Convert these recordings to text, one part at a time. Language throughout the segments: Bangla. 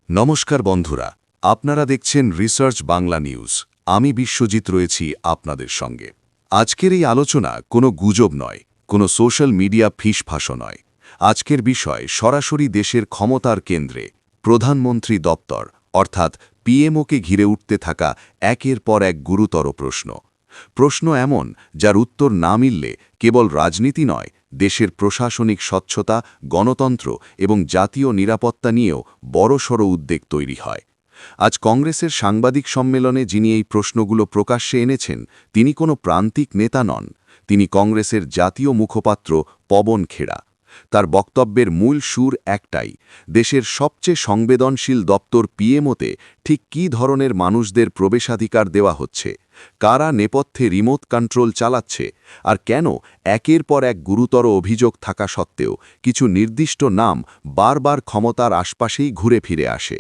নমস্কার বন্ধুরা, আপনারা দেখছেন রিসার্চ বাংলা নিউজ। আমি বিশ্বজিৎ রয়েছি আপনাদের সঙ্গে। আজকের এই আলোচনা কোনো গুজব নয়, কোনো সোশ্যাল মিডিয়া ফিসফাঁসো নয়। আজকের বিষয় সরাসরি দেশের ক্ষমতার কেন্দ্রে প্রধানমন্ত্রী দপ্তর অর্থাৎ পিএমওকে ঘিরে উঠতে থাকা একের পর এক গুরুতর প্রশ্ন এমন যার উত্তর না মিললে কেবল রাজনীতি নয়, দেশের প্রশাসনিক স্বচ্ছতা, গণতন্ত্র এবং জাতীয় নিরাপত্তা নিয়েও বড়সড় উদ্বেগ তৈরি হয়। আজ কংগ্রেসের সাংবাদিক সম্মেলনে যিনি এই প্রশ্নগুলো প্রকাশ্যে এনেছেন, তিনি কোনো প্রান্তিক নেতা নন। তিনি কংগ্রেসের জাতীয় মুখপাত্র পবন খেড়া। তার বক্তব্যের মূল সুর একটাই, দেশের সবচেয়ে সংবেদনশীল দপ্তর পিএমওতে ঠিক কী ধরনের মানুষদের প্রবেশাধিকার দেওয়া হচ্ছে, কারা নেপথ্যে রিমোট কন্ট্রোল চালাচ্ছে, আর কেন একের পর এক গুরুতর অভিযোগ থাকা সত্ত্বেও কিছু নির্দিষ্ট নাম বারবার ক্ষমতার আশপাশেই ঘুরে ফিরে আসে।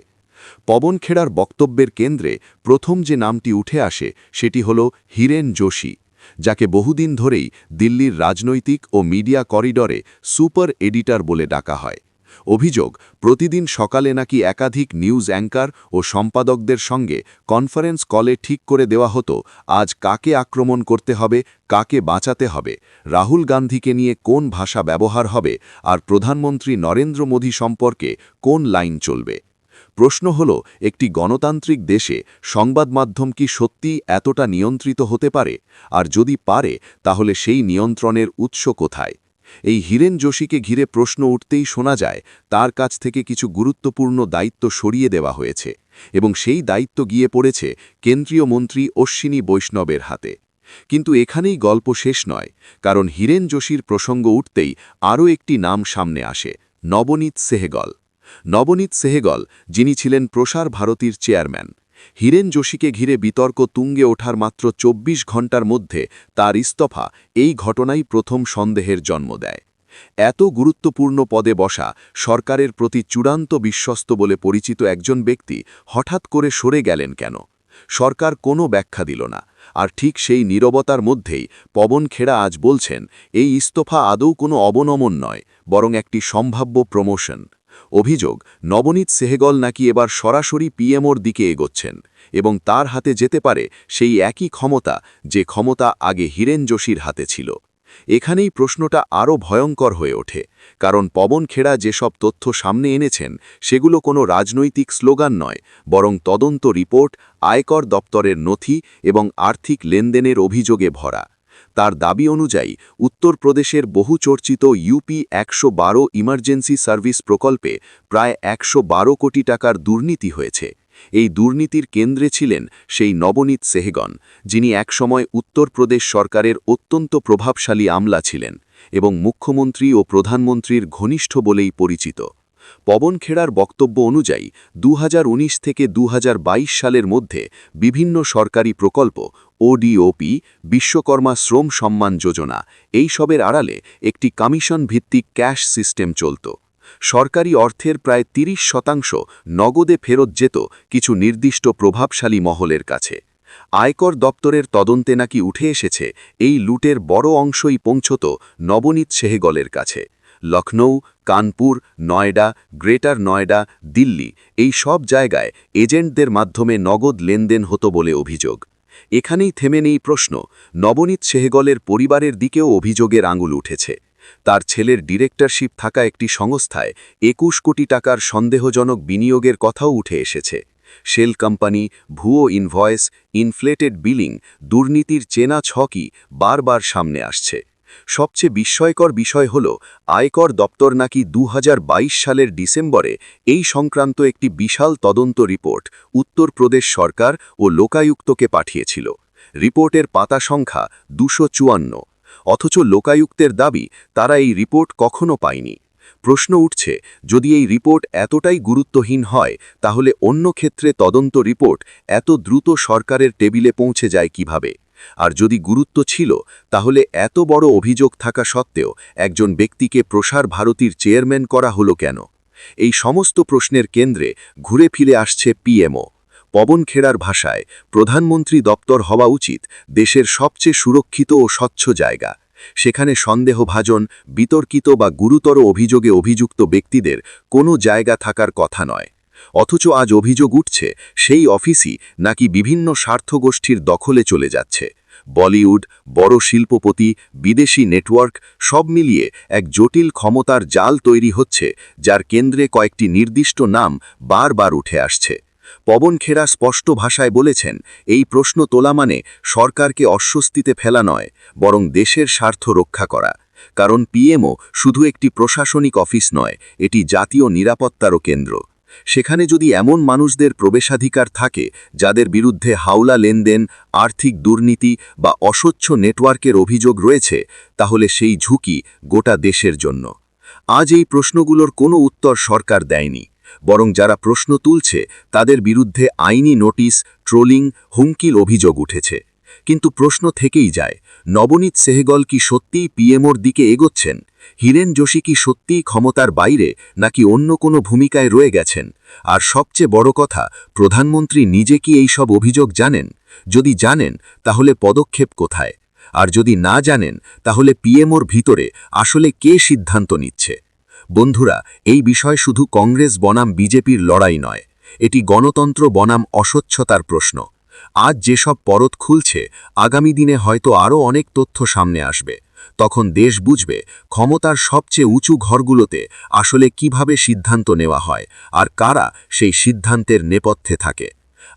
পবন খেড়ার বক্তব্যের কেন্দ্রে প্রথম যে নামটি উঠে আসে সেটি হল হীরেন যোশী, যাকে বহুদিন ধরেই দিল্লির রাজনৈতিক ও মিডিয়া করিডরে সুপার এডিটর বলে ডাকা হয়। অভিযোগ, প্রতিদিন সকালে নাকি একাধিক নিউজ অ্যাঙ্কার ও সম্পাদকদের সঙ্গে কনফারেন্স কলে ঠিক করে দেওয়া হতো আজ কাকে আক্রমণ করতে হবে, কাকে বাঁচাতে হবে, রাহুল গান্ধীকে নিয়ে কোন ভাষা ব্যবহার হবে, আর প্রধানমন্ত্রী নরেন্দ্র মোদী সম্পর্কে কোন লাইন চলবে। প্রশ্ন হল, একটি গণতান্ত্রিক দেশে সংবাদ মাধ্যম কি সত্যি এতটা নিয়ন্ত্রিত হতে পারে? আর যদি পারে, তাহলে সেই নিয়ন্ত্রণের উৎস কোথায়? এই হীরেন যোশীকে ঘিরে প্রশ্ন উঠতেই শোনা যায় তার কাছ থেকে কিছু গুরুত্বপূর্ণ দায়িত্ব সরিয়ে দেওয়া হয়েছে এবং সেই দায়িত্ব গিয়ে পড়েছে কেন্দ্রীয় মন্ত্রী অশ্বিনী বৈষ্ণবের হাতে। কিন্তু এখানেই গল্প শেষ নয়, কারণ হীরেন যোশীর প্রসঙ্গ উঠতেই আরও একটি নাম সামনে আসে, নবনীত সেহগল। নবনীত সেহগল, যিনি ছিলেন প্রসার ভারতীর চেয়ারম্যান। হীরেন যোশীকে ঘিরে বিতর্ক তুঙ্গে ওঠার মাত্র ২৪ ঘণ্টার মধ্যে তার ইস্তফা এই ঘটনাই প্রথম সন্দেহের জন্ম দেয়। এত গুরুত্বপূর্ণ পদে বসা, সরকারের প্রতি চূড়ান্ত বিশ্বস্ত বলে পরিচিত একজন ব্যক্তি হঠাৎ করে সরে গেলেন কেন? সরকার কোনো ব্যাখ্যা দিল না। আর ঠিক সেই নীরবতার মধ্যেই পবন খেড়া আজ বলছেন, এই ইস্তফা আদৌ কোনো অবনমন নয়, বরং একটি সম্ভাব্য প্রমোশন। অভিযোগ, নবনীত সেহগল নাকি এবার সরাসরি পিএমওর দিকে এগোচ্ছেন এবং তার হাতে যেতে পারে সেই একই ক্ষমতা যে ক্ষমতা আগে হীরেন যোশীর হাতে ছিল। এখানেই প্রশ্নটা আরও ভয়ঙ্কর হয়ে ওঠে, কারণ পবন খেড়া যেসব তথ্য সামনে এনেছেন সেগুলো কোনো রাজনৈতিক স্লোগান নয়, বরং তদন্ত রিপোর্ট, আয়কর দপ্তরের নথি এবং আর্থিক লেনদেনের অভিযোগে ভরা। তার দাবি অনুযায়ী উত্তরপ্রদেশের বহুচর্চিত ইউপি ১১২ ইমার্জেন্সি সার্ভিস প্রকল্পে প্রায় ১১২ কোটি টাকার দুর্নীতি হয়েছে। এই দুর্নীতির কেন্দ্রে ছিলেন সেই নবনীত সেহগল, যিনি একসময় উত্তরপ্রদেশ সরকারের অত্যন্ত প্রভাবশালী আমলা ছিলেন এবং মুখ্যমন্ত্রী ও প্রধানমন্ত্রীর ঘনিষ্ঠ বলেই পরিচিত। পবন খেড়ার বক্তব্য অনুযায়ী ২০১৯ থেকে ২০২২ সালের মধ্যে বিভিন্ন সরকারি প্রকল্প, ওডিওপি, বিশ্বকর্মা শ্রম সম্মান যোজনা, এইসবের আড়ালে একটি কমিশন ভিত্তিক ক্যাশ সিস্টেম চলত। সরকারি অর্থের প্রায় ৩০% নগদে ফেরত যেত কিছু নির্দিষ্ট প্রভাবশালী মহলের কাছে। আয়কর দপ্তরের তদন্তে নাকি উঠে এসেছে এই লুটের বড় অংশই পৌঁছত নবনীত সেহগলের কাছে। লখনৌ, কানপুর, নয়ডা, গ্রেটার নয়ডা, দিল্লি, এই সব জায়গায় এজেন্টদের মাধ্যমে নগদ লেনদেন হতো বলে অভিযোগ। এখানেই থেমে নেই প্রশ্ন, নবনীত সেহগলের পরিবারের দিকেও অভিযোগের আঙুল উঠেছে। তার ছেলের ডিরেক্টরশিপ থাকা একটি সংস্থায় ২১ কোটি টাকার সন্দেহজনক বিনিয়োগের কথাও উঠে এসেছে। শেল কোম্পানি, ভুয়ো ইনভয়েস, ইনফ্লেটেড বিলিং, দুর্নীতির চেনা ছকই বারবার সামনে আসছে। সবচেয়ে বিস্ময়কর বিষয় হল, আয়কর দপ্তর নাকি ২০২২ সালের ডিসেম্বরে এই সংক্রান্ত একটি বিশাল তদন্ত রিপোর্ট উত্তরপ্রদেশ সরকার ও লোকায়ুক্তকে পাঠিয়েছিল। রিপোর্টের পাতা সংখ্যা ২৫৪। অথচ লোকায়ুক্তের দাবি তারা এই রিপোর্ট কখনো পায়নি। প্রশ্ন উঠছে, যদি এই রিপোর্ট এতটাই গুরুত্বহীন হয়, তাহলে অন্য ক্ষেত্রে তদন্ত রিপোর্ট এত দ্রুত সরকারের টেবিলে পৌঁছে যায় কিভাবে? আর যদি গুরুত্ব ছিল, তাহলে এত বড় অভিযোগ থাকা সত্ত্বেও একজন ব্যক্তিকে প্রসার ভারতীর চেয়ারম্যান করা হলো কেন? এই সমস্ত প্রশ্নের কেন্দ্রে ঘুরে ফিরে আসছে পিএমও। পবন খেড়ার ভাষায়, প্রধানমন্ত্রী দপ্তর হওয়া উচিত দেশের সবচেয়ে সুরক্ষিত ও স্বচ্ছ জায়গা। সেখানে সন্দেহভাজন, বিতর্কিত বা গুরুতর অভিযোগে অভিযুক্ত ব্যক্তিদের কোনো জায়গা থাকার কথা নয়। অথচ আজ অভিযোগ উঠছে সেই অফিসই নাকি বিভিন্ন স্বার্থগোষ্ঠীর দখলে চলে যাচ্ছে। বলিউড, বড় শিল্পপতি, বিদেশি নেটওয়ার্ক সব মিলিয়ে এক জটিল ক্ষমতার জাল তৈরি হচ্ছে, যার কেন্দ্রে কয়েকটি নির্দিষ্ট নাম বারবার উঠে আসছে। পবন খেরা স্পষ্ট ভাষায় বলেছেন, এই প্রশ্ন তোলা মানে সরকারকে অস্বস্তিতে ফেলা নয়, বরং দেশের স্বার্থ রক্ষা করা। কারণ পিএমও শুধু একটি প্রশাসনিক অফিস নয়, এটি জাতীয় নিরাপত্তারও কেন্দ্র। সেখানে যদি এমন মানুষদের প্রবেশাধিকার থাকে যাদের বিরুদ্ধে হাওলা লেনদেন, আর্থিক দুর্নীতি বা অস্বচ্ছ নেটওয়ার্কের অভিযোগ রয়েছে, তাহলে সেই ঝুঁকি গোটা দেশের জন্য। আজ এই প্রশ্নগুলোর কোনো উত্তর সরকার দেয়নি, বরং যারা প্রশ্ন তুলছে তাদের বিরুদ্ধে আইনি নোটিশ, ট্রোলিং, হুমকির অভিযোগ উঠেছে। কিন্তু প্রশ্ন থেকেই যায়, নবনীত সেহগল কি সত্যিই পিএমওর দিকে এগোচ্ছেন? হীরেন যোশী কি সত্যিই ক্ষমতার বাইরে, নাকি অন্য কোনো ভূমিকায় রয়ে গেছেন? আর সবচেয়ে বড় কথা, প্রধানমন্ত্রী নিজে কি এই সব অভিযোগ জানেন? যদি জানেন, তাহলে পদক্ষেপ কোথায়? আর যদি না জানেন, তাহলে পিএমওর ভিতরে আসলে কে সিদ্ধান্ত নিচ্ছে? বন্ধুরা, এই বিষয় শুধু কংগ্রেস বনাম বিজেপির লড়াই নয়, এটি গণতন্ত্র বনাম অস্বচ্ছতার প্রশ্ন। আজ যেসব পরত খুলছে, আগামী দিনে হয়তো আরও অনেক তথ্য সামনে আসবে। তখন দেশ বুঝবে ক্ষমতার সবচেয়ে উঁচু ঘরগুলোতে আসলে কিভাবে সিদ্ধান্ত নেওয়া হয়, আর কারা সেই সিদ্ধান্তের নেপথ্যে থাকে।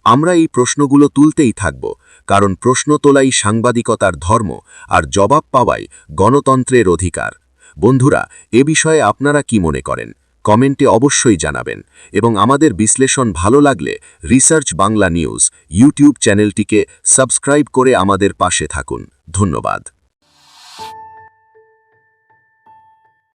আমরা এই প্রশ্নগুলো তুলতেই থাকব, কারণ প্রশ্ন তোলাই সাংবাদিকতার ধর্ম, আর জবাব পাওয়াই গণতন্ত্রের অধিকার। বন্ধুরা, এ বিষয়ে আপনারা কি মনে করেন? কমেন্টে অবশ্যই জানাবেন, এবং আমাদের বিশ্লেষণ ভালো লাগলে রিসার্চ বাংলা নিউজ ইউটিউব চ্যানেলটিকে সাবস্ক্রাইব করে আমাদের পাশে থাকুন। ধন্যবাদ।